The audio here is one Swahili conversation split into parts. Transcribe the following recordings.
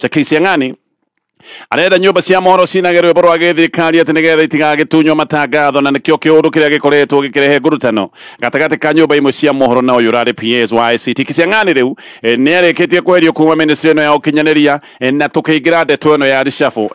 Kisiang'ani arenda nyumba cia mohoro cinagerwe borwa githirikari ati nigetha itigagitunywo matangatho na nikio kiundu kiria gikoretwo gikirehe ngurutano gatagati ka nyumba imwe cia mohoro na uyu rari PS wa ICT. Kisiang'ani riu ni arikitie kwerio kuma ministry no ya ukinyaniria na tukiingira ndeto ino ya rishafu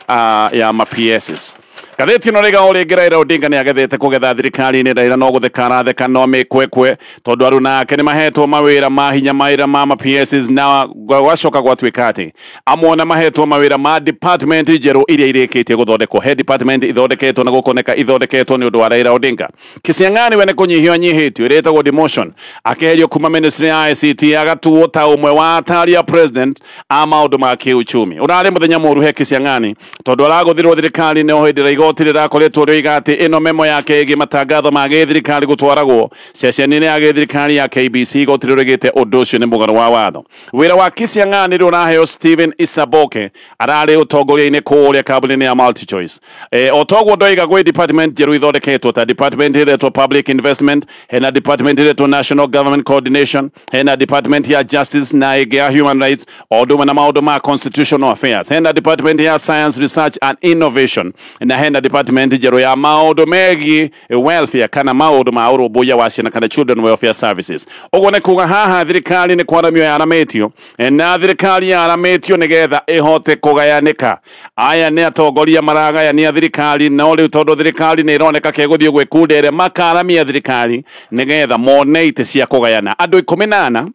ya ma PSs. Gatheti no rega oringira Raila Odinga ni agethete kugetha thirikari ni Raila no guthekana theka no mikwekwe tondu aruna ake ni mahetwo mawira ma hinya maira ma PSs na gwacoka gwatuika ati amwona mahetwo mawira ma department jeru iria irikitie guthondekwo head department ithondeketwo na gukoneka ithondeketwo ni undu wa Raila Odinga. Kisiang'ani we ni kunyihio nyihitio iretagwo demotion akeherio kuma ministry ya ICT agatuo ta umwe wa atari ya president a maundu ma kiuchumi. Urari muthenya muru he Kisiang'ani tondu araguthirwo thirikari ni ohindira igoti rirakoretwo riuga ati ino memo yake igi matangatho ma githirikari gutwaragwo ceceni-ini ya githirikari ya KBC igoti ririgite undu ucio ni mugaru wa watho. Wira wa Kisiang'ani uraheo Stephen Isaboke arari utongoria-ini kuria kabuni ya MultiChoice. Otogwo ndoiga gwe department jeru ithondeketwo ta department iretwo public investment, hena department iretwo national government coordination, hena department ya justice na ya human rights, oduma na maundu ma constitutional affairs, hena department ya science research and innovation, na hena department jeru ya maundu megi welfare kana maundu ma urubuya wa ciana kana children welfare services. Ogwo ne kuga haha thirikari ni kwaramio ya arametio na thirikari ya arametio nigetha ihote kugayanika. Aya ni atongoria maragaya ni thirikari no riu tondu thirikari ni ironeka keguthio gwikundere makaramia thirikari nigetha mone ite cia kugayana. Andu 14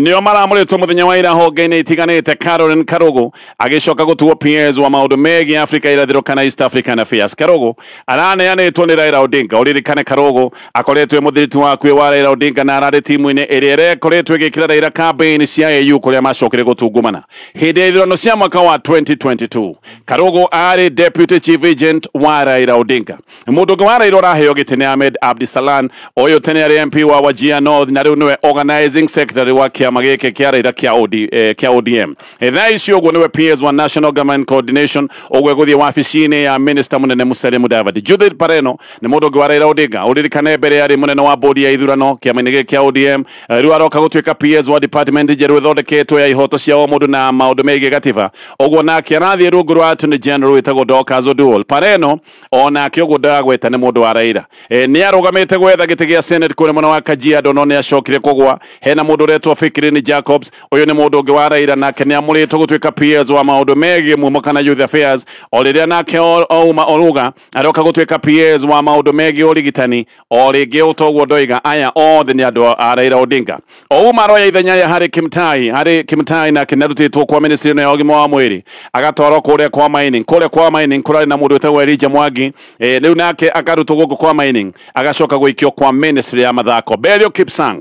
nio maramuritwo muthenya wa ira honge-ini itiganite. Caroline Karogo agicoka gutuo PS wa maundu megi Africa irathiro kana East African Affairs. Karogo araneanitwo ni Raila Odinga. Uririkane Karogo akoretwo muthiriti wa kwi wa Raila Odinga na arari timu-ini iria irekoretwo igikira Raila campaign cia AU kuria macokire gutungumana hindi ya ithurano cia mwaka wa 2022. Karogo ari deputy chief agent wa Raila Odinga. Mundu wa Raila uraheo gitini Ahmed Abdisalan oyo tene ari MP wa Wajir North na riu niwe organizing secretary wa kiama giki kia Raila kia ODM. Thaa icio ogwo niwe PS wa National Government Coordination ogwe guthie wabici-ini ya Minister munene Musalia Mudavadi. Judith Pareno ni mundu wa Raila Odinga. Uririkane mbere yari munene wa bodi ya ithurano kiama-ini giki kia ODM. Riu aroka gutuika PS wa department jeru ithondeketwo ya ihoto cia o mundu na maundu megie gatiba. Ogwo nake arathie rungu rwa Attorney General witagwo Dorcas Oduol. Pareno onake ogwo ndagweta ni mundu wa Raila. Ni arugamite gwetha giti gia Senate kuri mwena wa Kajiado no ni acokire kugwa. Hena mundu retwo Fikrini Jacobs oyo ni mundu ungi wa Raila nake ni amuritwo gutuika PS wa maundu megie mumo kana youth affairs. Oriria nake ouma oruga aroka gutuika PS wa maundu megie urigitani origi utogwo ndoiga aya othe ni andu a Raila Odinga. Ouma roya ithenya ya Harry Kimtai nake narutitwo kwa ministry ya ugima wa mwiri agatwarwo kuria kwa mining kurari na mundu wetagwo Elijah Mwangi. Riu nake akarutwo guku kwa mining agacoka gwikio kwa ministry ya mathako. Belio Kipsang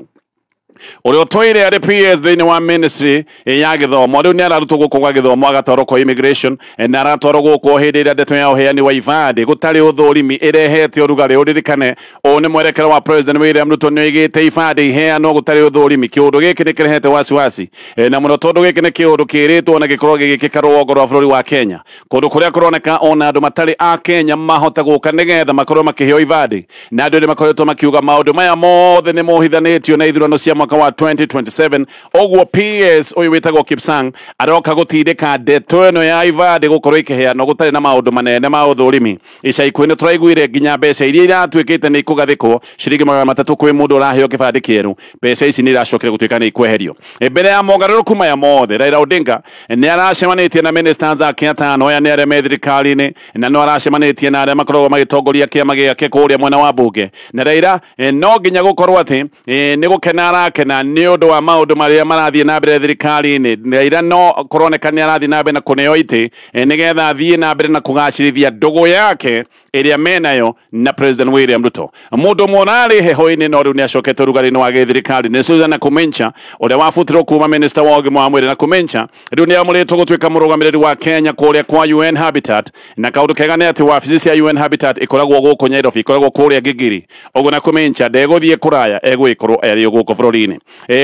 urio toire ari PS thini wa ministry ya githomo riu ni ararutwo guku gwa githomo agatwarwo kwa immigration na aratwarwo guku hindi iria ndeto ya uheani wa ibadi gutari uthurimi irehete urugari. Uririkane o ni mwerekero wa President William Ruto ni oigite ibadi iheanwo gutari uthurimi. Kiundu giki ni kirehete wasiwasi na muno tondu giki ni kiundu kiritwo na gikorwo gigikika rũgongo rwa bũrũri wa Kenya kundu kuria kuroneka ona andu matari a Kenya mahota guka nigetha makorwo makiheo ibadi na andu ni makoretwo makiuga maundu maya mothe ni mohithanitio na ithurano cia mwaka wa 2027. Ogwo PS oyo witagwo Kipsang aroka gutindika ndeto ino ya ibadi gukorwo ikiheanwo gutari na maundu manene ma uthurimi. Ica ikuini turaiguire nginya mbeca iria iratuikite ni ikugathikwo ciringi 300 kwi mundu uraheo kibandi kieru. Mbeca ici ni iracokire gutuika ni ikweherio. Mbere ya mogaruruku maya mothe Raila Odinga ni aracemanitie na ministers ake atano aya ni aria me thirikari-ini na no aracemanitie na aria makoragwo magitongoria kiama giake kuria mwena wa bunge. Na Raila no nginya gukorwo ati ni gukena arakena ni undu wa maundu maria marathie na mbere thirikari-ini. Raila no kuroneka ni arathie na mbere na kuneo ite nigetha athie na mbere na kugacirithia ndugu yake iria menayo na President William Ruto. Mundu monari heho-ini no riu ni acokete rugari-ini wa githirikari ni Susan Nakumincha uria wafutirwo kuma minister wa ugima wa mwiri. Nakumincha riu ni amuritwo gutuika murugamiriri wa Kenya kuria kwa UN Habitat na kaundu kega ni ati wabici cia UN Habitat ikoragwo guku Nairobi ikoragwo kuria Gigiri. Ogwo Nakumincha ndeguthie kuraya egwikorwo eri guku bururi-ini.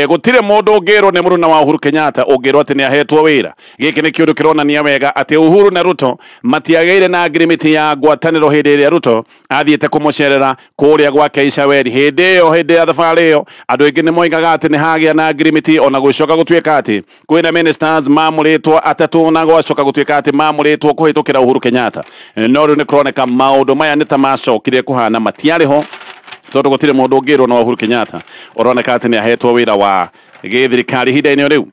Gutire mundu ungirwo ni muruna wa Uhuru Kenyatta ungirwo ati ni ahetwo wira. Giki ni kiundu kironania wega ati Uhuru na Ruto matiageire na agreement ya ngwataniro hĩndĩ ĩrĩa Ruto athiĩte kũmũcerera kũrĩa gwake Icaweri. Hĩndĩ ya thabarĩ ĩyo andũ aingĩ nĩ moigaga atĩ nĩ hagĩa na ngirimiti, ona gũcoka gũtuĩka atĩ kwĩna ministers mamũrĩtwo atatũ na gwacoka gũtuĩka atĩ mamũrĩtwo kũhĩtũkĩra Uhuru Kenyatta. No rĩu nĩ kũroneka maũndũ maya nĩ ta macokire kũhana matiarĩ ho, tondũ gũtirĩ mũndũ ũngĩrwo no Uhuru Kenyatta. Ũroneka atĩ nĩ ahetwo wĩra wa gĩthirikari ihinda-inĩ rĩu.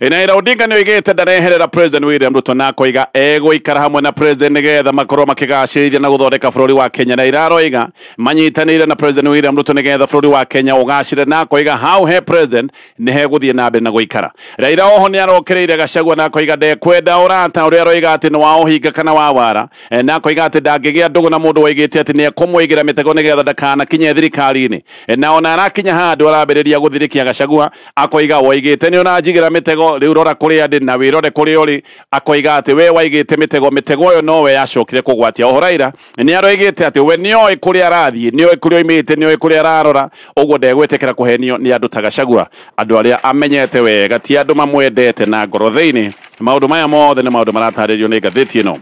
Raila Odinga nĩ oigĩte ndareherera President William Ruto na koiga egũikara hamwe na President nĩgetha makorwo makĩgacĩrithia na gũthondeka bũrũri wa Kenya. Raila aroiga manyitanĩire na President William Ruto nĩgetha bũrũri wa Kenya ũgacĩre, na koiga hau he President nĩ hegũthiĩ na mbere na gũikara. Raila oho nĩ arokereire Gachagua na koiga ndekwenda ũrata ũrĩa aroiga atĩ nĩ wa ũhinga kana wa wara, na koiga atĩ ndangĩgĩa ndũgũ na mũndũ woigĩte atĩ nĩ ekũmũigĩra mĩtego nĩgetha ndakanakinye thirikari-inĩ. Na ona arakinya handũ arambĩrĩria gũthirikia Gachagua, akoiga woigĩte nĩ ũranjigĩra mĩtego, rĩu rora kũrĩa ndĩ na wĩrore kũrĩa ũrĩ. Akoiga atĩ we waigĩte mĩtego ĩyo nowe yacokire kũgwatia. Oho Raila nĩ aroigĩte atĩ we nĩoĩ kũrĩa arathiĩ, nĩoĩ kũrĩa oimĩte, nĩoĩ kũrĩa ararora, ũguo ndegwĩtĩkĩra kũhenio nĩ andũ ta Gachagua, andũ arĩa amenyete wega, ti andũ mamwendete na ngoro thĩinĩ. Maũndũ maya mothe nĩ maũndũ maratarĩrio nĩ ngathĩti ĩno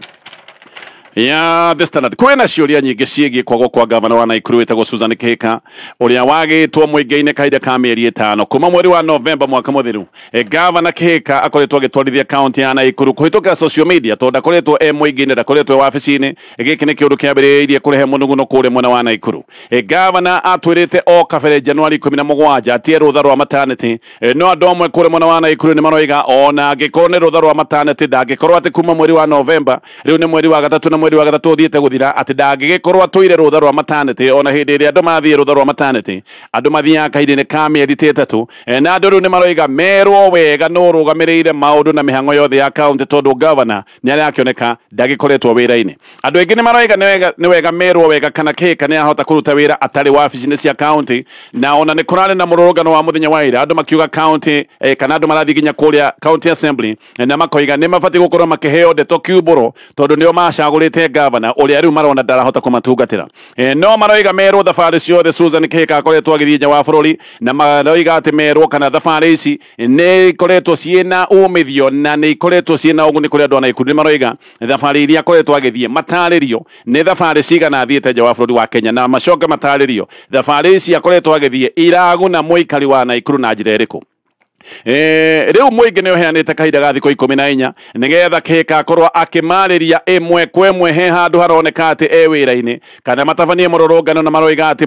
ya The Standard. Kwĩna ciũria nyingĩ ciĩgiĩ kwagwo kwa gavana wa Naikuru wĩtagwo Susan Kĩhĩka, ũrĩa wagĩtwo mũingĩ-inĩ kahinda ka mĩeri 5 kuma mweri wa Novemba mwaka mũthiru. Gavana Kĩhĩka akoretwo agĩtwarithia kaunti ya Naikuru kũhĩtũkĩra social media, tondũ ndakoretwo mũingĩ-inĩ, ndakoretwo wabici-inĩ. Gĩkĩ nĩ kĩũndũ kĩambĩrĩirie kũrehe mũnuguno kũrĩa mwena wa Naikuru. Gavana atwĩrĩte o kabere Januari 17 atie rũtha rwa maternity, no andũ amwe kũrĩa mwena wa Naikuru nĩ maroiga ona angĩkorwo nĩ rũtha rwa maternity ndangĩkorwo atĩ kuma mweri wa Novemba, rĩu nĩ mweri wa gatatũ na mweri wa gatatũ thiĩte gũthira, atĩ ndangĩgĩkorwo atũire rũtha rwa maternity. Ona hĩndĩ ĩrĩa andũ mathiĩ rũtha rwa maternity, andũ mathiaga kahinda-inĩ ka mĩeri 3, na andũ rĩu nĩ maroiga merwo wega no rũgamĩrĩire maũndũ na mĩhang'o yothe ya kaunti, tondũ gavana nĩ arakĩoneka ndagĩkoretwo wĩra-inĩ. Andũ aingĩ nĩ maroiga nĩ wega merwo wega kana Kĩhĩka nĩ ahota kũruta wĩra atarĩ wabici-inĩ cia kaunti, na ona nĩ kũrarĩ na mũrũrũngano wa mũthenya wa ira, andũ makiuga kaunti kana andũ marathiĩ nginya kũrĩa county assembly, na makoiga nĩ mabatiĩ gũkorwo makĩheo ndeto kiumbũro, tondũ nĩo macagũrĩte gavana ũrĩa rĩu marona ndarahota kũmatungatĩra. No maroiga merwo thabarĩ ciothe Susan Kĩhĩka akoretwo agĩthiĩ nja wa bũrũri, na maroiga atĩ merwo kana thabarĩ ici nĩ ikoretwo ciĩna umithio na nĩ ikoretwo ciĩna ũguni kũrĩ andũ a Naikuru. Nĩ maroiga thabarĩ iria akoretwo agĩthiĩ matarĩrio nĩ thabarĩ cigana athiĩte nja wa bũrũri wa Kenya, na macoke matarĩrio thabarĩ ici akoretwo agĩthiĩ iraguna mũikari wa Naikuru na njĩra ĩrĩkũ. Rĩu mũingĩ nĩ ũheanĩte kahinda ga thikũ 14 nĩgetha Kĩhĩka akorwo akĩmarĩria ĩmwe kwa ĩmwe he handũ haroneka atĩ wĩra-inĩ, kana matabanie mũrũrũngano, na maroiga atĩ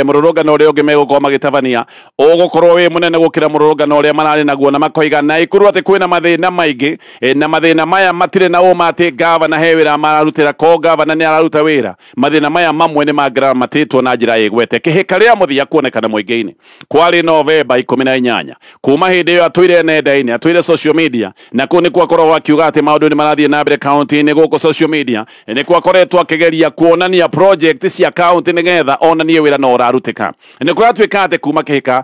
mũrũrũngano ũrĩa ũngĩ megũkorwo magĩtabania ũgũkorwo wĩ mũnene gũkĩra mũrũrũngano ũrĩa mararĩ naguo, na makoiga Naikuru atĩ kwĩna mathĩna maingĩ, na mathĩna maya matirĩ na ũma atĩ gavana he wĩra mararutĩra, ko gavana nĩ araruta wĩra. Mathĩna maya mamwe nĩ mangĩramatĩtwo na njĩra ĩgwete. Kĩhĩka rĩa mũthia kuonekana mũingĩ-inĩ kwarĩ Novemba 18, kuma hĩndĩ ĩyo atũire nenda-inĩ, atũire social media, na kũu nĩkuo akoragwo akiuga atĩ maũndũ nĩ marathiĩ na mbere kaunti-inĩ gũkũ social media, nĩkuo akoretwo akĩgeria kuonania project cia kaunti nĩgetha onanie wĩra no ũrarutĩka. Nĩ kũratuĩka atĩ kuma Kĩhĩka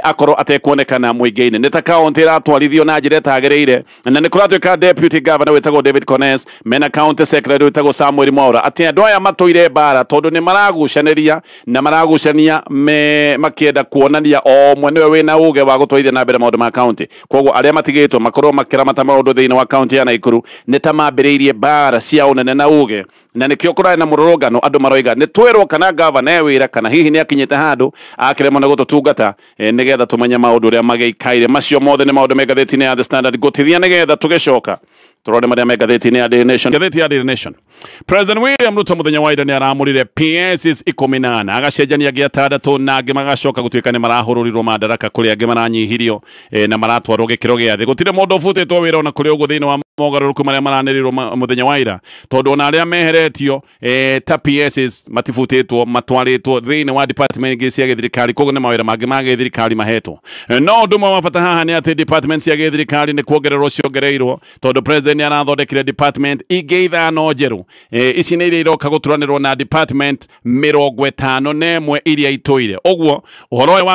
akorwo atekuonekana mũingĩ-inĩ, nĩ ta kaunti ĩratwarithio na njĩra ĩtagĩrĩire, na nĩ kũratuĩka deputy governor wĩtagwo David Connes mena county secretary wĩtagwo Samuel Mwaura atĩ andũ aya matũire mbara, tondũ nĩ maragucanĩria na maragucania makĩenda kuonania o mwe nĩwe wĩna ũge wa gũtwarithia na mbere maũndũ ma county. Koguo arĩa matigĩtwo makorwo makĩramata maũndũ thĩinĩ wa county ya Naikuru nĩ ta mambĩrĩirie mbara cia ũnene na ũge, na nĩkĩo kũrarĩ na mũrũrũngano. Andũ maroiga nĩ twĩrwo kana gavana wĩra kana hihi nĩ akinyĩte handũ akĩremwo nĩ gũtũtungata, nĩgetha tũmenye maũndũ ũrĩa magĩikaire. Macio mothe nĩ maũndũ me ngathĩti-inĩ ya The Standard ngũtithia nĩgetha tũgĩcoka tũrore marĩa me ngathĩti-inĩ ya Daily Nation. Ngathĩti ya Daily Nation: President William Ruto mũthenya wa ira nĩ aramũrire PS 14 agacenjania ngĩ 6 na angĩ magacoka gũtuĩka nĩ marahũrũrirwo madaraka kũrĩ angĩ maranyihirio na maratwarwo gĩkĩro gĩa thĩ. Gũtirĩ mũndũ ũbutĩtwo wĩra ona kũrĩ ũguo thĩinĩ wa mogarũrũku marĩa maranĩrĩrwo mũthenya wa ira, tondũ ona arĩa meheretio ta PS matifutĩtwo, matwarĩtwo thĩinĩ wa department ingĩ cia gĩthirikari. Koguo nĩ mawĩra mangĩ ma gĩthirikari mahetwo. No ũndũ ũmwe wa bata haha nĩ atĩ department cia gĩthirikari nĩ kuongererwo ciongereirwo, tondũ president nĩ arathondekire department ingĩ 5 njerũ. Ici nĩ iria iroka gũturanĩrwo na department 51 iria itũire. Ũguo ũhoro ũyũ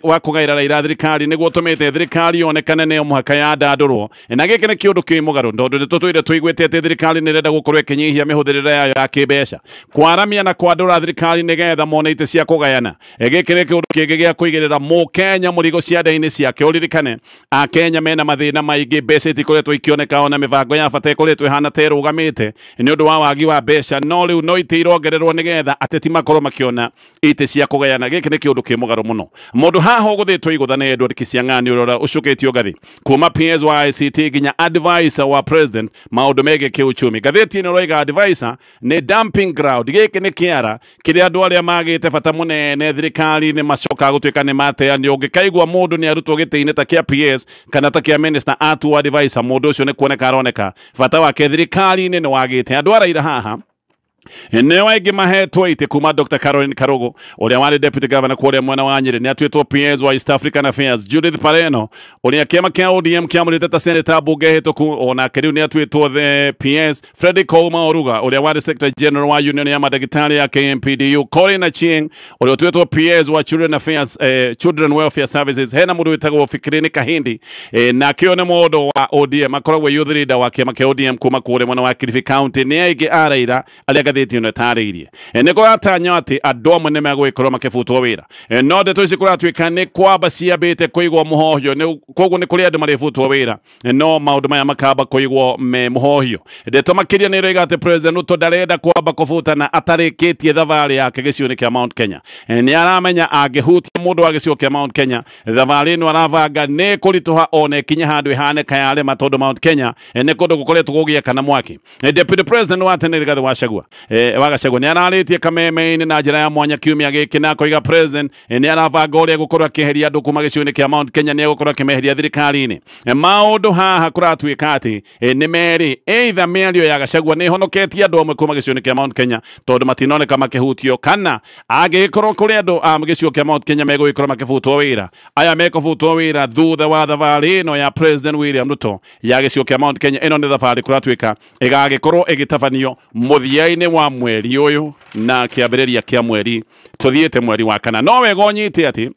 wa kũgaĩra raira thirikari nĩguo ũtũmĩte thirikari yonekane nĩyo mũhaka ya ndandũrwo, na gĩkĩ nĩ kĩũndũ kĩ mũgarũ, tondũ nĩ tũtũire tũiguĩte atĩ thirikari nĩ ĩrenda gũkorwo ĩkĩnyihia mĩhũthĩrĩre yayo ya kĩmbeca, kwaramia na kwandũra thirikari nĩgetha mone itĩ cia kũgayana. Gĩkĩ nĩ kĩũndũ kĩngĩ gĩa kũigĩrĩra mũkenya mũrigo ciande-inĩ ciake. Ũririkane Akenya mena mathĩna maingĩ, mbeca itikoretwo ikĩoneka, ona mĩbango ya bata ĩkoretwo ĩhana ta ĩrũgamĩte, nĩ ũndũ wa wagi wa mbeca no rĩu no ite irongererwo nĩgetha ateti makorwo makiona ite cia kũgayana gĩkĩ nĩ kĩũndũ kĩ mũgarũ mũno mũndũ haha ũgũthĩtwo igũthane Edward Kisiang'ani ũrĩa ũcũkĩtio ngathĩ kuma PS wa ICT nginya advisor wa president maũndũ megiĩ kĩũchumi ngathĩti ĩno roiga advisor nĩ dumping ground gĩkĩ nĩ kĩara kĩrĩa andũ arĩa magĩte bata mũnene thirikari-inĩ macokaga gũtuĩka nĩ mateanio ũngĩkaigua mũndũ nĩ arutwo gĩtĩ-inĩ ta kĩa PS kana ta kĩa minister atu advisor mũndũ ũcio nĩ kuoneka aroneka bata wake thirikari-inĩ nĩ wagĩte andũ araira haha nĩo aingĩ mahetwo ite kuma Dr. Caroline Karogo ũrĩa warĩ deputy governor kũrĩa mwena wa Nyeri nĩ atuĩtwo PS wa East African Affairs Judith Pareno ũrĩa kĩama kĩa ODM kĩamũrĩte ta senator mbunge hĩtũku onake rĩu nĩ atuĩtwo the PS Fredrick Ouma Oruga ũrĩa warĩ secretary general wa union ya madagĩtarĩ ya KMPDU Corinne Achieng ũrĩa atuĩtwo PS wa Children Affairs Children Welfare Services hena mũndũ wĩtagwo Fikrini Kahindi nakĩo nĩ mũndũ wa ODM akoragwo youth leader wa kĩama kĩa ODM kuma kũrĩa mwena wa Kilifi County nĩ aingĩ araira arĩa gathĩti ĩno ĩtarĩirie nĩ kũratanya atĩ andũ amwe nĩ megũgĩkorwo makĩbutwo wĩra no ndeto ici kũratuĩka nĩ kwamba ciambĩte kũigwo mũhohio koguo nĩ kũrĩ andũ marĩbutwo wĩra no maũndũ maya makamba kũigwo me mũhohio ndeto makĩria nĩ ĩroiga atĩ president Ruto ndarenda kwamba kũbutana atarĩkĩtie thabarĩ yake gĩcigo-inĩ kĩa Mount Kenya nĩ aramenya angĩhutia mũndũ wa gĩcigo kĩa Mount Kenya thabarĩ ĩno arabanga nĩ kũritũha ona ĩkinye handũ ĩhane kayarema tondũ Mount Kenya nĩ kũndũ gũkoretwo gũgĩakana mwaki deputy president wa tene Rigathi Gachagua Gachagua nĩ ararĩtie kameme-inĩ na njĩra ya mwanya kiumia gĩkĩ na koiga president nĩ arabanga ũrĩa gũkorwo akĩeheria andũ kuma gĩcigo-inĩ kĩa Mount Kenya nĩ egũkorwo akĩmeheria thirikari-inĩ maũndũ haha kũratuĩka atĩ nĩ merĩ either mĩario ya Gachagua nĩ honoketie andũ amwe kuma gĩcigo-inĩ kĩa Mount Kenya tondũ matinoneka makĩhutio kana angĩgĩkorwo kũrĩ andũ a gĩcigo kĩa Mount Kenya megũgĩkorwo makĩbutwo wĩra aya mekũbutwo wĩra thutha wa thabarĩ ĩno ya president William Ruto ya gĩcigo kĩa Mount Kenya ĩno nĩ thabarĩ kũratuĩka ĩgagĩkorwo ĩgĩtabanio mũthia-inĩ wa mweri ũyũ na kĩambĩrĩria kĩa mweri tũthiĩte mweri wa kana no wega ũnyite atĩ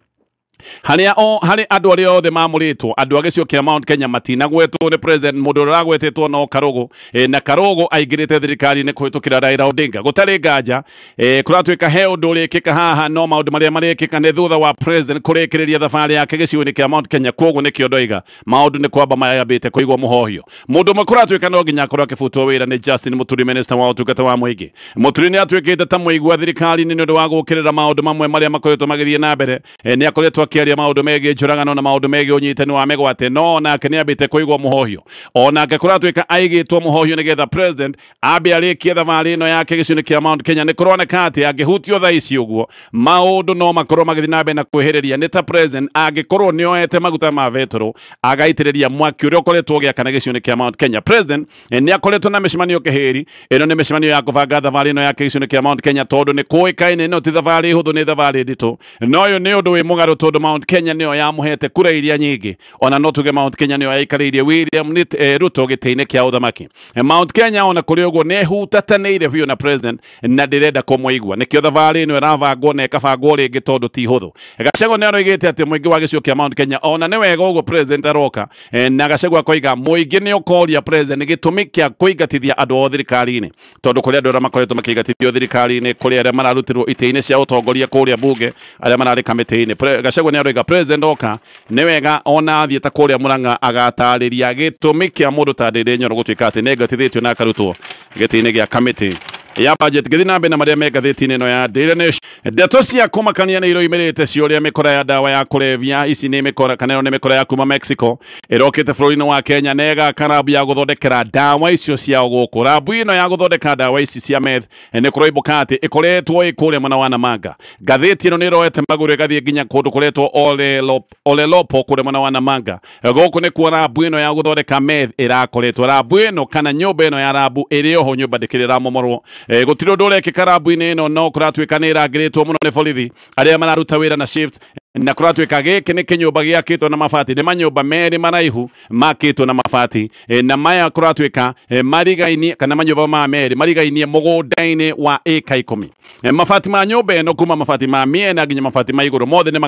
harĩ andũ arĩa othe mamũrĩtwo andũ a gĩcigo kĩa Mount Kenya matinagwetwo nĩ president mũndũ ũrĩa ũragwetetwo no Karogo na Karogo aingĩrĩte thirikari-inĩ kũhĩtũkĩra Raila Odinga gũtarĩ nganja kũratuĩka he ũndũ ũrĩkĩka haha no maũndũ marĩa marĩkĩka nĩ thutha wa president kũrĩkĩrĩria thabarĩ yake gĩcigo-inĩ kĩa Mount Kenya koguo nĩkĩo ndoiga maũndũ nĩ kwamba mayambĩte kũigwo mũhohio mũndũ ũmwe kũratuĩka no nginya akorwo akĩbutwo wĩra nĩ Justin Muturi minister wa ũtungata wa mũingĩ Muturi nĩ atuĩkĩte ta mũigua thirikari-inĩ nĩ ũndũ wa gũkĩrĩra maũndũ mamwe marĩa makoretwo magĩthiĩ na mbere nĩ akoretwo akĩaria maũndũ megiĩ njũragano na maũndũ megiĩ ũnyitani wa mĩgwate no nake nĩ ambĩte kũigwo mũhohio onake kũratuĩka aigĩtwo mũhohio nĩgetha president ambe arĩkie thabarĩ ĩno yake gĩcigo-inĩ kĩa Mount Kenya nĩ kũroneka atĩ angĩhutio thaa ici ũguo maũndũ no makorwo magĩthiĩ na mbere na kwĩhĩrĩria nĩ ta president angĩkorwo nĩ oete maguta ma betũrũ agaitĩrĩria mwaki ũrĩa ũkoretwo ũgĩakana gĩcigo-inĩ kĩa Mount Kenya president nĩ akoretwo na mĩcemanio kĩhĩri ĩno nĩ mĩcemanio ya kũbanga thabarĩ ĩno yake gĩcigo-inĩ kĩa Mount Kenya tondũ nĩ kũĩkaine ĩno ti thabarĩ hũthũ nĩ thabarĩ nditũ no ũyũ nĩ ũndũ wĩ mũgarũ tondũ Mount Kenya nĩyo yamũhete kura iria nyingĩ ona no tuge Mount Kenya nĩyo yaikarĩirie William Ruto gĩtĩ-inĩ kĩa ũthamaki Mount Kenya ona kũrĩ ũguo nĩ hutatanĩire biũ na president na ndĩrenda kũmũigua nĩkĩo thabarĩ ĩno ĩrabangwo na ĩkabangwo rĩngĩ tondũ ti hũthũ Gachagua nĩ aroigĩte atĩ mũingĩ wa gĩcigo kĩa Mount Kenya ona nĩ wega ũguo president aroka na Gachagua akoiga mũingĩ nĩ ũkoria president gĩtũmi kĩa kũingatithia andũ o thirikari-inĩ tondũ kũrĩ andũ arĩa makoretwo makĩingatithio thirikari-inĩ kũrĩ arĩa mararutirwo itĩ-inĩ cia ũtongoria kũrĩa bunge arĩa mararĩ kamĩtĩ-inĩ Gachagua nĩ aroiga president oka nĩ wega ona athiĩ ta kũrĩa Mũrang'a agatarĩria gĩtũmi kĩa mũndũ ta Ndĩndĩ Nyoro gũtuĩka atĩ nĩ ngatithĩtio na akarutwo gĩtĩ-inĩ gĩa kamĩtĩ ya budget gĩthiĩ na mbere na marĩa me ngathĩti-inĩ ĩno ya Daily Nation ndeto cia kũmakania nĩ iroimĩrĩte ciũrĩa mĩkora ya ndawa ya kũrebia ici nĩ mĩkora kana ĩno nĩ mĩkora ya kuma Mexico ĩrokĩte bũrũri-inĩ wa Kenya na ĩgaka rambu ya gũthondekera ndawa icio cia gũkũ rambu ĩno ya gũthondeka ndawa ici cia meth nĩ kũroimbũka atĩ ĩkoretwo ĩkũrĩa mwena wa Namanga ngathĩti ĩno nĩ ĩroete magũrũ ĩgathiĩ nginya kũndũ kũretwo Olelopo kũrĩa mwena wa Namanga gũkũ nĩ kuo rambu ĩno ya gũthondeka meth ĩrakoretwo rambu ĩno kana nyũmba ĩno ya rambu ĩrĩ oho nyũmba ndĩkĩrĩ ĩramomorwo gũtirĩ ũndũ ũrekĩka rambu-inĩ ĩno no kũratuĩka nĩ ĩrangĩrĩtwo mũno nĩ borithi arĩa mararuta wĩra na shift na kũratuĩka gĩkĩ nĩ kĩnyũmba gĩakĩtwo na mabati nĩ manyũmba merĩ maraihu makĩtwo na mabati na maya kũratuĩka marigainie kana manyũmba ma merĩ marigainie mũgũnda-inĩ wa ĩka 10 mabati ma nyũmba ĩno kuma mabati ma mĩena nginya mabati ma igũrũ mothe nĩ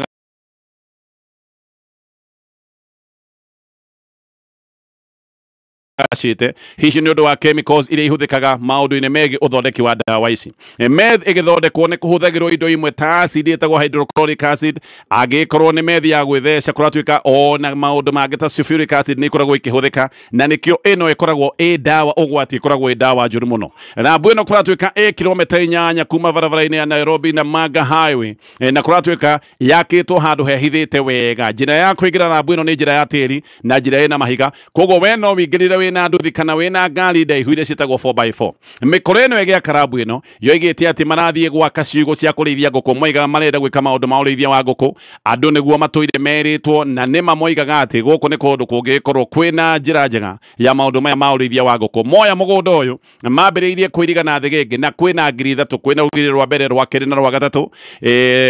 gacite hihi nĩ ũndũ wa chemicals iria ihũthĩkaga maũndũ-inĩ megiĩ ũthondeki wa ndawa ici. Meth ĩgĩthondekwo nĩ kũhũthagĩrwo indo imwe ta acid ĩtagwo hydrochloric acid, angĩkorwo nĩ meth ya gwĩtheca kũratuĩka ona maũndũ mangĩ ta sulfuric acid nĩ ikoragwo ikĩhũthĩka, na nĩkĩo ĩno ĩkoragwo ĩ ndawa ũgwati, ĩkoragwo ĩ ndawa njũru mũno. Rambu ĩno kũratuĩka ĩ kilomita 8 kuma barabara-inĩ ya Nairobi na Manga Highway, na kũratuĩka yakĩtwo handũ hehithĩte wega. Njĩra ya kũingĩra rambu ĩno nĩ njĩra ya tĩri na njĩra ĩna mahiga, koguo we no wĩingĩrĩre wĩna nduthi kana wĩna ngari ndaihu iria ciĩtagwo 4x4. Mĩkora ĩno ĩgĩaka rambu ĩno yoigĩte atĩ marathiĩ gwaka ciugũ cia kũrĩithia ngũkũ, moigaga marenda gwĩka maũndũ ma ũrĩithia wa ngũkũ, andũ nĩguo matũire merĩtwo, na nĩma moigaga atĩ gũkũ nĩ kũndũ kũngĩkorwo kwĩna njĩra njega ya maũndũ maya ma ũrĩithia wa ngũkũ. Moya mũgũnda ũyũ mambĩrĩirie kũiriga na thĩgĩngĩ, na kwĩna ngiri 3, kwĩna rũgiri rwa mbere, rwa kerĩ na rwa gatatũ.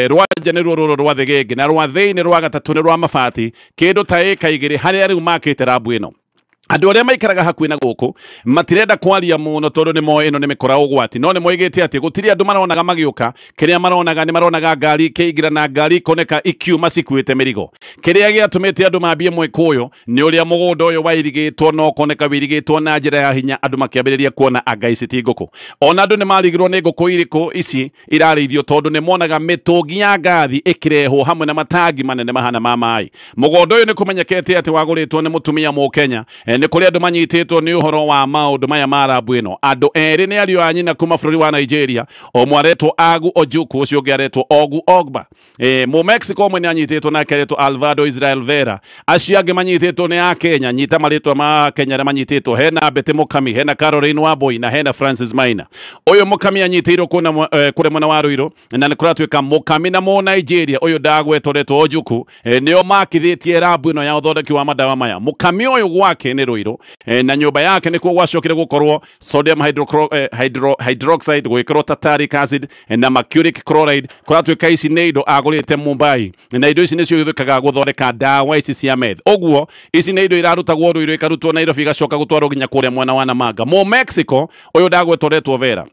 Rwa nja nĩruo rũrũ rwa thĩgĩngĩ, na rwa thĩinĩ rwa gatatũ nĩ rwa mabati, kĩndũ ta ĩka 2 harĩa rĩu makĩte rambu ĩno. Andũ arĩa maikaraga hakuhĩ na gũkũ matirenda kwaria mũno tondũ nĩ moĩ ĩno nĩ mĩkora ũgwati, no nĩ moigĩte atĩ gũtirĩ andũ maronaga magĩũka, kĩrĩa maronaga nĩ maronaga ngari ikĩingĩra na ngari ikoneka ikiuma cikuĩte mĩrigo. Kĩrĩa gĩatũmĩte andũ mambie mwĩkũ ũyũ nĩ ũrĩa mũgũnda ũyũ wairigĩtwo, no koneka wĩirigĩtwo na njĩra ya hinya, andũ makĩambĩrĩria kuona anga ici ti ngũkũ. Ona andũ nĩ marigirwo nĩ ngũkũ irĩkũ ici irarĩithio tondũ nĩ monaga mĩtũngi ya ngathi ĩkĩrehwo hamwe na matangi manene mahana ma maĩ. Mũgũnda ũyũ nĩ kũmenyekete atĩ wagũrĩtwo nĩ mũtumia Mũkenya, nĩ kũrĩ andũ manyitĩtwo nĩ ũhoro wa maũndũ maya ma rambu ĩno. Andũ erĩ nĩ ariũ a nyina kuma bũrũri wa Nigeria, ũmwe aretwo Agu Ojukwu, ũcio ũngĩ aretwo Ogu Ogba. Mu-Mexico ũmwe nĩ anyitĩtwo nake aretwo Alvaro Israel Vera. Acio angĩ manyitĩtwo nĩ a Kenya, nyita marĩtwa ma Kenya arĩa manyitĩtwo, hena Betty Mũkami, hena Caroline Wambui na hena Francis Maina. Ũyũ Mũkami anyitĩirwo kũrĩ mwena wa Ruiru, na nĩ kũratuĩka Mũkami na Mũ-Nigeria ũyũ ndagwetwo aretwo Ojukwu nĩo makithĩtie rambu ĩno ya ũthondeki wa madawa maya. Mũkami ũyũ gwake nĩ Ruiru, na nyũmba yake nĩkuo gwacokire gũkorwo sodium hydroxide, gwĩkĩrwo tartaric acid na mercuric chloride. Kũratuĩka ici nĩ indo agũrĩte Mumbai, na indo ici nĩcio ihũthĩkaga gũthondeka ndawa ici cia meth. Ũguo ici nĩ indo irarutagwo Ruiru ikarutwo Nairobi igacoka gũtwarwo nginya kũrĩa mwena wa Namanga. Mu-Mexico ũyũ ndagwetwo aretwo Vera,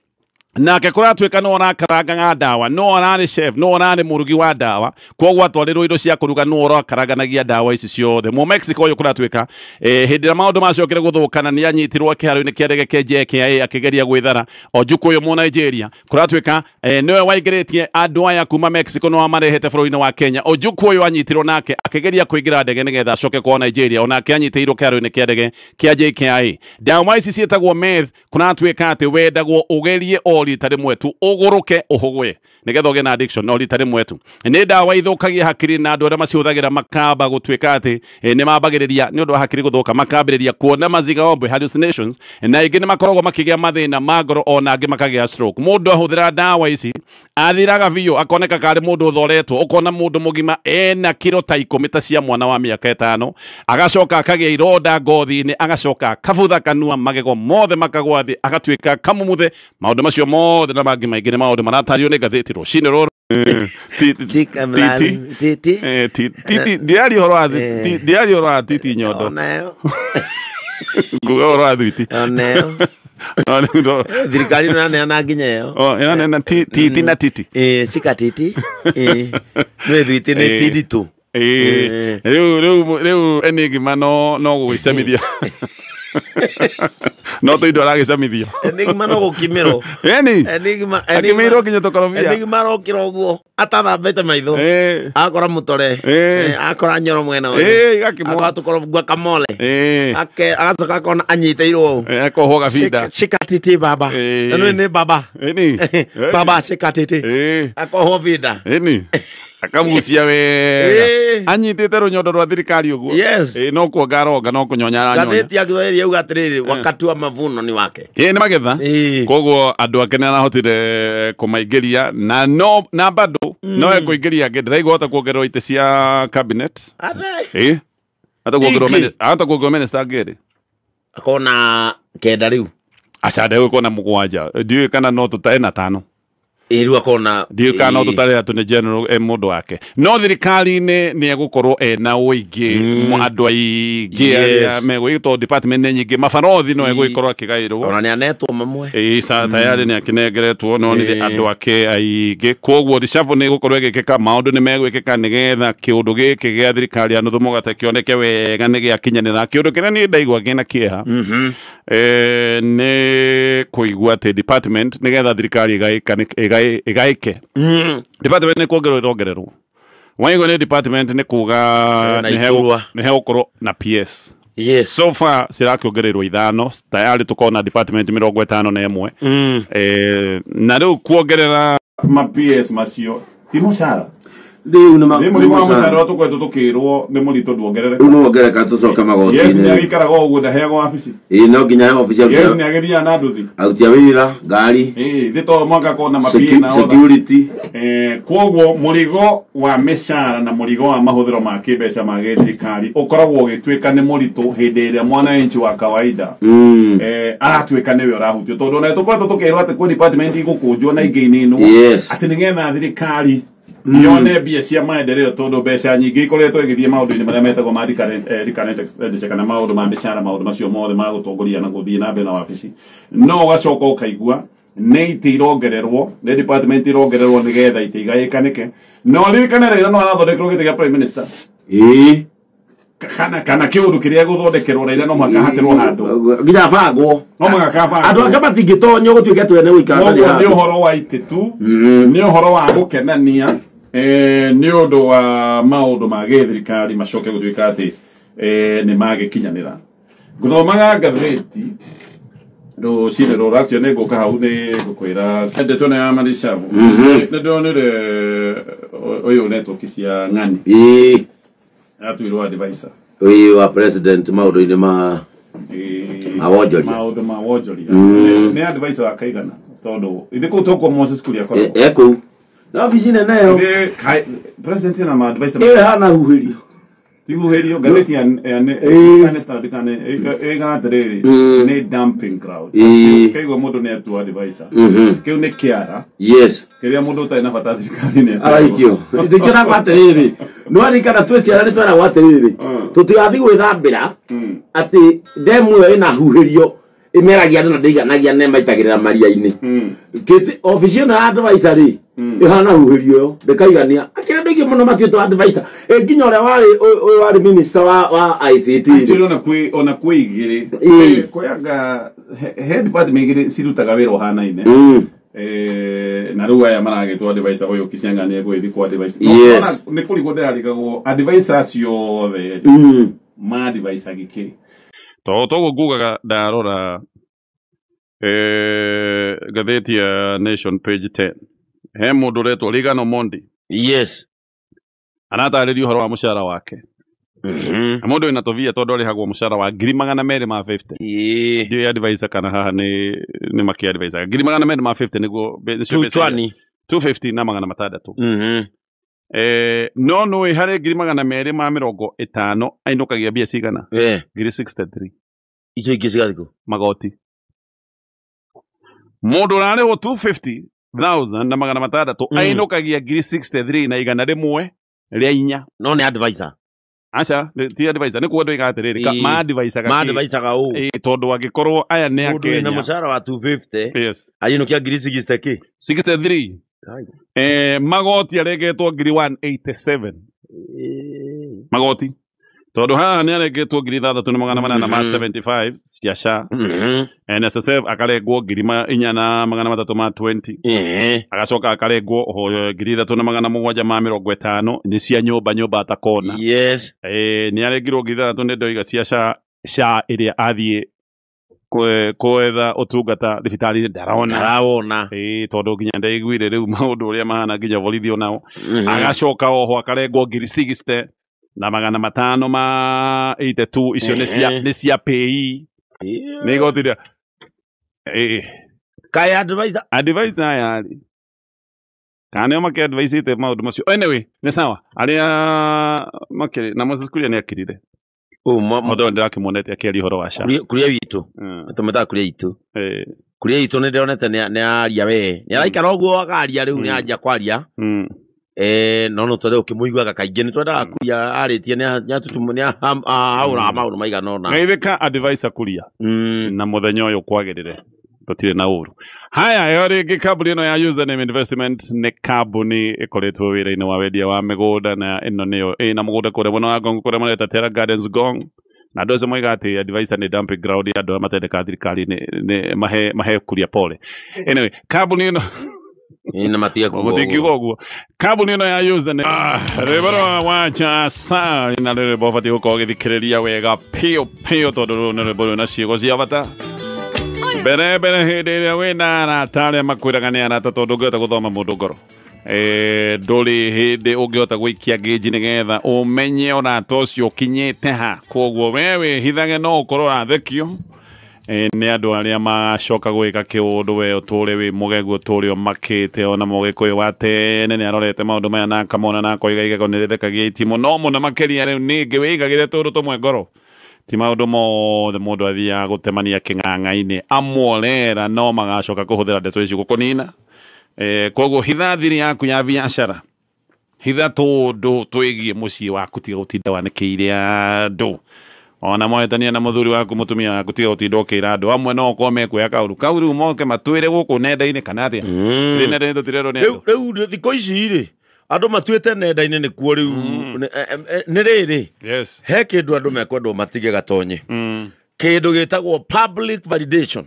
nake kũratuĩka no arakarangaga ndawa, no ararĩ chef, no ararĩ mũrugi wa ndawa, koguo atwarĩrwo indo cia kũruga no arakaranganagia ndawa ici ciothe. Mu-Mexico ũyũ kũratuĩka hĩndĩ ĩrĩa maũndũ macokire gũthũkana nĩ anyitirwo kĩharo-inĩ kĩa ndege kĩa JKIA akĩgeria gwĩthara. Ojukwu ũyũ Mũ-Nigeria kũratuĩka nĩwe waingĩrĩtie andũ aya kuma Mexico no amarehete bũrũri-inĩ wa Kenya. Ojukwu ũyũ anyitirwo nake akĩgeria kũingĩra ndege nĩgetha acoke kwa Nigeria, onake anyitĩirwo kĩharo-inĩ kĩa ndege kĩa JKIA. Ndawa ici ciĩtagwo meth, kũratuĩka atĩ wendagwo ũgerie rita rĩmwe tu, ũgũrũke ũhũgwe nĩgetha ũgĩe na addiction, no rita rĩmwe tu. Nĩ ndawa ithũkagia hakiri, na andũ arĩa macihũthagĩra makamba gũtuĩka atĩ nĩ mambagĩrĩria nĩ ũndũ wa hakiri gũthũka, makambĩrĩria kuona mazigaombwe, hallucinations, na ingĩ nĩ makoragwo makĩgĩa mathĩna ma ngoro, ona angĩ makagĩa stroke. Mũndũ ahũthĩra ndawa ici athiraga biũ, akoneka karĩ mũndũ ũthoretwo, ũkona mũndũ mũgima ena kiro ta 10 ta cia mwana wa mĩaka 5, agacoka akagĩa ironda ngothi-inĩ, agacoka akabutha kanua, magego mothe makagwa thĩ, agatuĩka kamumuthe. Maũndũ macio mothe na mangĩ maingĩ nĩ maũndũ maratario nĩ ngathĩti rũcinĩ rũrũ. Ndiari ũhoro wa Titi Nyondo, nguga ũhoro wa thwiti thirikari no neana nginya ĩyo ĩna Titi na Titi cika Titi nĩ thwiti nĩ Titi tu. Rĩu Enigma no gũgĩcemithia no tũ indo aragĩcemithio. Enigma no gũkimĩrwo, Enigma akĩmĩirwo nginya tũkorobia. Enigma arokĩra ũguo atathambĩte maitho, akora mũtore, akora nyoro mwena ũyũ, akora tũkorobia kamole, agacoka akona anyitĩirwo akohwo gabinda cika Titi baba, ĩno nĩ baba baba cika Titi akohwo binda akamucia wega, anyitĩte rũnyondo rwa thirikari ũguo. No kuonga aronga, no kũnyonya aranyonya. Ngathĩti ya Gĩthwaĩri yauga atĩrĩrĩ, wakati wa mavuno ni wake. Nĩ magetha, koguo andũ ake nĩ arahotire kũmaingĩria, na bado no ekũingĩria angĩ. Ndĩraigua kuongererwo itĩ cia cabinet, hata kuongererwo minister angĩ akona kenda rĩu, aca ndegũkorwo na 7, ndiũĩ kana no tũtae na 5. Iriwa kona kana tutare atune general mundu wake no thirikari ni egukorwo na uingi andu aingi aria megwito department nyingi mabarothi no egukorwo akigairwo ona ni anetwo mamwe tayari ni akinengeretwo no ni andu ake aingi koguo rishavu ni egukorwo egikeka maundu ni megwikika nigetha kiundu giki gia thirikari anuthumo gate kioneke wega ni giakinyanira kiundu kiria ni ndaigwa gina kieha ni kuigua te department nigetha thirikari igaike department ni kuongererwo waigo ni department ni kuga ni hegukorwo na PS so far sirakiongererwo 5 tayari tukona department 51 na riu kuongerera ma PS macio ti mushara Riu ni murimo wa mushara tukwetu tukirwo ni murito duongerere ongereka tucoka magoti yes ni agikaraga uguo ndaheagwo wabici no nginya he wabici yes ni ageria na nduthi autia wira ngari thito mwaka kona mapina na security koguo murigo wa mishara na murigo wa mahuthiro ma kibeca ma githirikari ukoragwo ugitwika ni murito hindi ria mwananchi wa kawaida aratwika niwe urahutio tondu na tukwetu tukirwo ati ku department igukunjwo na ingi no ati nigetha thirikari yone bia cia maendeleo tondu mbeca nyingi ikoretwo igithie maundu-ini maria metagwo ma recurrent kana maundu ma mbicara maundu macio mothe ma gutongoria na guthie na mbere na wabici no ugacoka ukaigua ni iti irongererwo ni department irongererwo nigetha iti igaikanike no ririkane Raila no arathondekerwo giti gia prime minister kana kiundu kiria guthondekerwo Raila no makahatirwo handu nginya bangwo no magakabanga andu anga matingitonyo gutuike twene guikara ni uhoro wa ititu ni uhoro wa gukenania ni undu wa maundu ma githirikari macoke gutuika ati ni magikinyanira nguthomaga ngatheti rucini ruracio ni nguka hau ni ngukwira endetwo ni amarishavu ni ndonire uyu network cia ng'ani atuirwo advisor uyu wa president maundu-ini ma awonjoria maundu ma wonjoria ni advisor akaigana tondu ithiku toko Moses kuria kwa eko na ofici nene yo president na ma advisor hana huhirio tihuhirio gatheti ya standard kana egatrere ni dumping crowd kaigo mundu ni atu advisor kiu ni kiara kiria mundu utai na bata thirikari ni araikio ndikira gwatiriri no ari kana tweciara ni twara gwatiriri tutigathi gwithambira ati demu yo ina huhirio imeragia andu na ndiganagia ne maitagirira maria-ini kiti ofici na advisor ri ihana huhirio yo ndikaigania akira ndigi muno matieto advisor nginya ore wari minister wa ICT ona kuigire koyaga head department igire sirutaga wira uhana-ine na riu aya maragitwo advisor uyu kisiangania gwithi kwa advisor ni kurigwo ndirarigagwo advisor aciothe ma advisor giki togo ngugaga ndarora gatheti ya Nation page 10 he mundu retwo Reagan Omondi anatariria uhoro wa mushara wake mundu ina tovia tondu arihagwo mushara wa 250 ndio advisor kana haha ni maki advisor 250 niguo 250 na 600 no hari 250 ainukagia bia cigana 63 icio ingi cigathiku magoti mundu rarihwo 250,000 na 600 ainukagia 63 na igana rimwe ria inya no ni advisor acha ti advisor ni kuondo igatiriri ma advisor ga u tondu agikorwo aya ni akenya na mushara wa 250 ainukia 63 magoti aregetwo 187 magoti tondu haha ni aregetwo 6,875 cia SHA NSSF akarengwo 4,320 agacoka akarengwo 3,750 ni cia nyumba atakona ni arengirwo 3,000 ni ndoiga cia SHA iria athie kwetha utungata thibitari ndarona tondu nginya ndaiguire riu maundu uria mahana nginya borithi onao agacoka oho akarengwo 60 na 582 icio ni cia pay ni gotiria kai advisor yari kana maki advice ite maundu macio anyway ni sawa aria makiri na Moses kuria ni akirire motho ndirakimonete akiari horo wa SHA kuria witu tumeta kuria itu kuria itu ne ndonete ne aria we ni araikara oguo akaria riu ni anja kwaria no twende ukimuiguaga kaingĩ ni twendaga kuria aritie ni atutumu ni haura maundu maigana ona ngeithika advisor kuria na muthenya uyu kwagirire tutire na uru haya yori kambuni ino ya Username Investment ni kambuni ikoretwo wira-ini wa wendia wa migunda na ino niyo na mugunda kuria muno wa Ngong kuria mareta Terra Gardens Ngong na doze moiga ati advisor ni dumping ground ya andu matendeka thirikari ni mahe kuria pole anyway kambuni ino ina matia kugo kambuni ino ya Username rebaro wacha sa ina le bofati ko githikiriria wega pio todo no rebaro na ciego cia bata bere hede wena na tare makwiraga ni arata tondu ngota guthoma mundu ngoro nduri hinde ungiota gwikia ngeji nigetha umenye ona tocio kinyete ha koguo wewe hithage no ukorwo rathekio ni andu aria macoka gwika kiundu we uture wi mugegu uture omakite ona mugikuyu wa tene ni arorete maundu maya na kamona na koiga igego ni rithekagia itimo no muno makiria riu ningi wigagire tundu tumwe ngoro ti maundu mothe mundu athia gutemania king'ang'a-ini amworera no magacoka kuhuthira ndeto ici gukunina koguo hitha thiri yaku ya biacara hitha tundu twigie mucii waku tiga gutinda wanikiire andu ona mwetania na muthuri waku mutumia waku tiga gutinda ukira andu amwe no kome kuya kauru moke matwire guku nenda-ini kana atia nenda-ini tutirero ni riu thiko ici ri andu matuite nenda-ini ni kuo riu ni riri he kindu andu mekwendwo matige gatonye kindu gitagwo public validation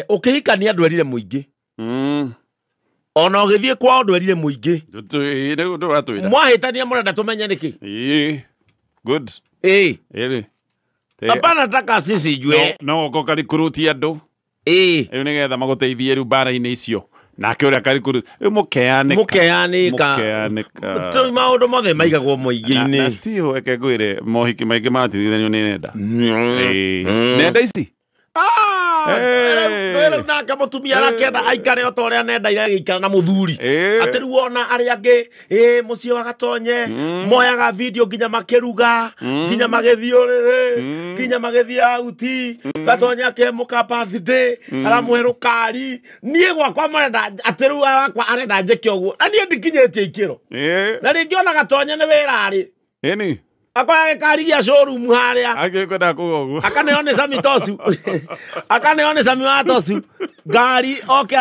ukihikania andu erire muingi ona ugithie kwa andu erire muingi mwahitania murenda tumenye niki good apana taka sisi jwe no ko karikuruti andu riu nigetha maguteithie riu bara-ini icio nake uria karikuruti mukeanika tu maundu mothe maigagwo muingi-ini na still eke ngwire mohiki maingi matithithanio ni nenda nenda ici Rero nake mutumia arakenda aikare o toria nenda iragiikara na muthuri ati riu ona aria angi mucii wa gatonye moyaga video nginya makiruga nginya magithiurire nginya magithia auti gatonye akemuka birthday aramuhe rukari nie gwakwa marenda ati riu wakwa arenda njeke uguo na nie ndikinyetie ikiro na ringi ona gatonye ni wirari eni akoya gikari gia showroom haria agikwenda kuga uguo akaneone Sami Tosu akaneone Sami wa Tosu ngari oke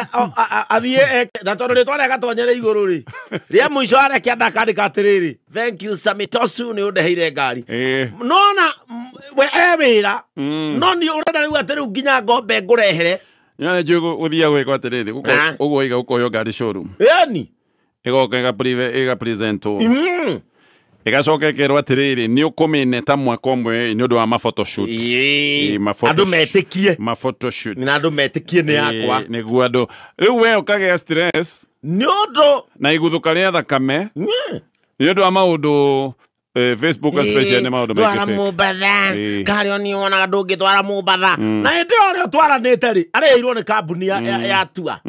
athie na tondu ritwa ria gatonyere iguru ri ria muico aria kianda kandika atiriri thank you Sami Tosu ni undeheire ngari nona we ewira no ni urenda riu atiru nginya ngombe ngurehere nyane njugu uthia gwikwa atiriri uguo iga ukoyo ngari showroom yani igoka iga presento igacoka ikerwo atiriri ni ukumine ta mwaka umwe ni undu wa mafotoshoot andu metikie mafotoshoot na andu metikie ni yakwa niguo andu riu we ukagea stress ni undu na iguthuka ria thakame ni undu wa maundu Facebook especially ni maundu mengi twara mubatha kari oni wona andu ngi twara mubatha na hindi ori twaranite ri areirwo ni kambuni ya tua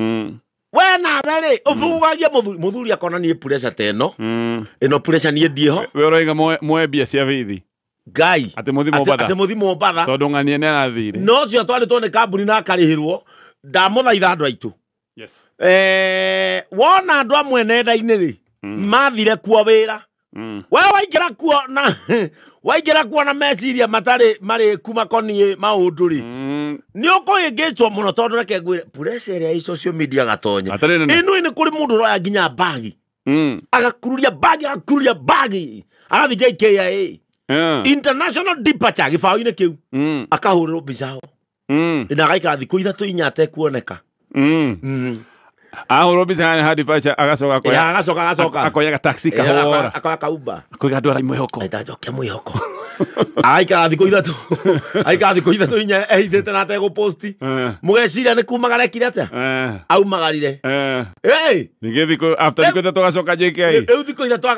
we na bere ubugagie muthuri akona ni pressure teno ino pressure ni ndieho we roiga mwebia cia bithi ngai ati muthimo batha tondu ng'ania ni arathire no cio twaritwo ni kambuni na akarihirwo ndamuthaitha andu aitu wona andu amwe nenda-ini ri mathire kuo wira we waingira kuo na meciria mari kuma konie maundu ri ni ukuingicwo muno tondu reke ngwire pressure ya social media gatonye inu ni kuri mundu roya nginya bagi agakururia bagi agathi JKIA international departure gibao-ini kiu akahuriro mbica ina agaikara thiku ithatu inya atekuoneka ahurwo mbica hadi pacha agacoka akoyaga taxi kahora akoya Uber akoiga ndwara imwihoko aitajokia mwihoko aikara thiku ithatu inya ehithite na ategũposti mugeciria ni kumagara ekire atia aumagarire ningi thiku after thiku ithatu agacoka JKIA riu thiku ithatu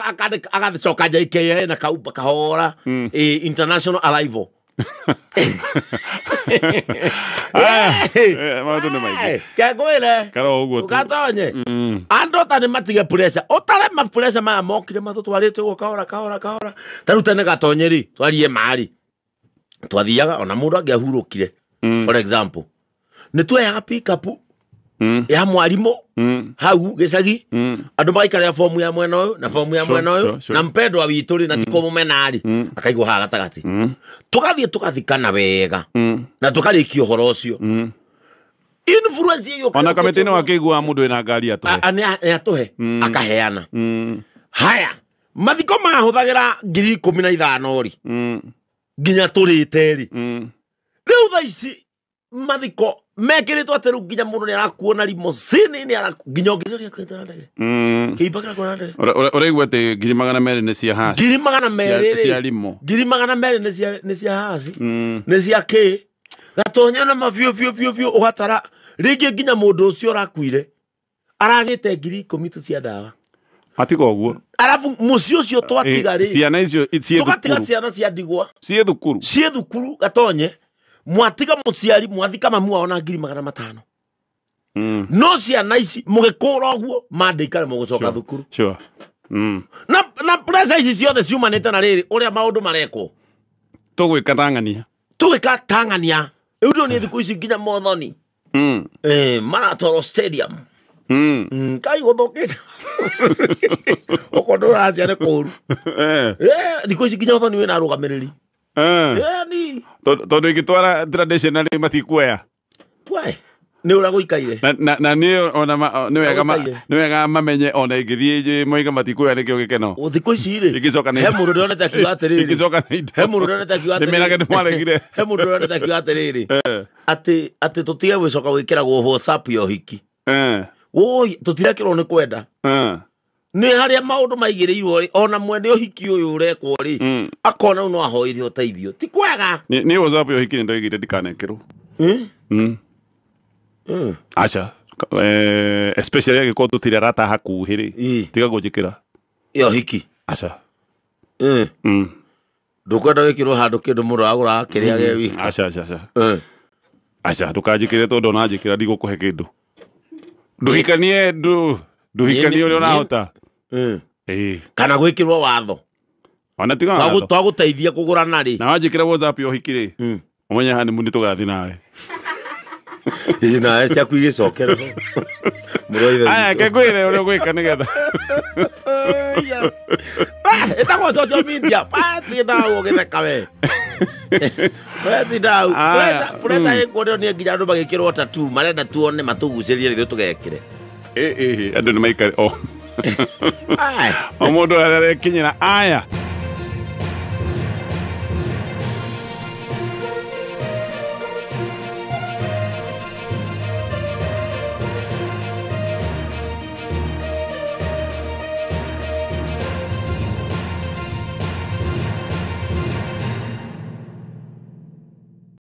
agacoka JKIA na Uber kahora international arrival maundu ni maingi kengwire karo uguo tu gatonye andu ta ni matige pressure utare ma pressure maya mokire mathutwarite guo kahora taru tene gatonye ri twarie mari twathiaga ona mundu angiahurukire for example nituoyaga pick up ya mwarimo hau gicagi andu maikaria fomu ya mwena uyu na fomu ya mwena uyu na mpendwa witu ri na tiko mumenari akaigwa ha gatagati tugathie tugathikana wega na tukarikio horo ucio influence iyo ona kametene wakeigwa mundu ina ngari atuhe akaheana haya mathiko mahuthagira 15,000 ri nginya turite ri riu tha ici mathiko mekiritwo ateru nginya mundu ni arakuona limousine ni nginya nginya kwetana ndege kiibaka kuona ndege ureigwa te 200 ni cia hasi 200 cia limo 200 ni cia hasi ni cia ki gatonya na mafio fio ugatara ringi nginya mundu ucio rakuire aragite 10,000 tu cia dawa atiko guo arafu mucio ucio twatiga ri ciana icio tukatiga ciana cia ndigwa cie thukuru gatonye mwatiga muciari mwathika mamu ona 500 no ciana ici mugikura guo mandikare mugucoka thukuru sure na pressure ici ciothe ciumanite na riri uria maundu marekwo tugwika tangania iu ni thiku ici nginya mothoni Marathon Stadium kai guthukite okondora aciare kuru thiku ici nginya mothoni wina arugamiriri ni tondu igitwara traditionally matikuoya ni ura guikaire na ni ona ni wega mamenye ona ingithie moiga matikuoya nikio gikeno thiku ici ri he mundu ndonete akiuga atiriri he mundu ndonete akiuga atiriri nimenage ni mwaregire he mundu ndonete akiuga atiriri ati tutige gwicoka gwikiragwo WhatsApp yo hiki woi tutirekirwo ni kwenda ni haria maundu maigireirwo ri ona mwene uhiki uyu urekwo ri akona no ahoire uteithio ti kwega ni WhatsApp yo hiki ni ndoigire ndikanekirwo acha especially agiko tutire rata hakuhiri tiga gujikira yo hiki acha ndukwenda wikirwo handu kindu mundu agura kiria ge wiki acha ndukajikire tondu na njikira ndigukuhe kindu nduhikanie nduhikanie uri urahota kana gwikirwo watho ona tiga twaguteithia kugurana ri na wanjikira WhatsApp yo hikiri umenye hani mundi tugathi nawe na ese akuigicokera muroithe aya kegwire uri gwika nigetha etagwo social media pati na ugitheka we pati dau presa ikodo ni nginya andu magikirwo tattoo marenda tuone matugucirie rithu tugekire andu ni maikare o mundu arakinyira aya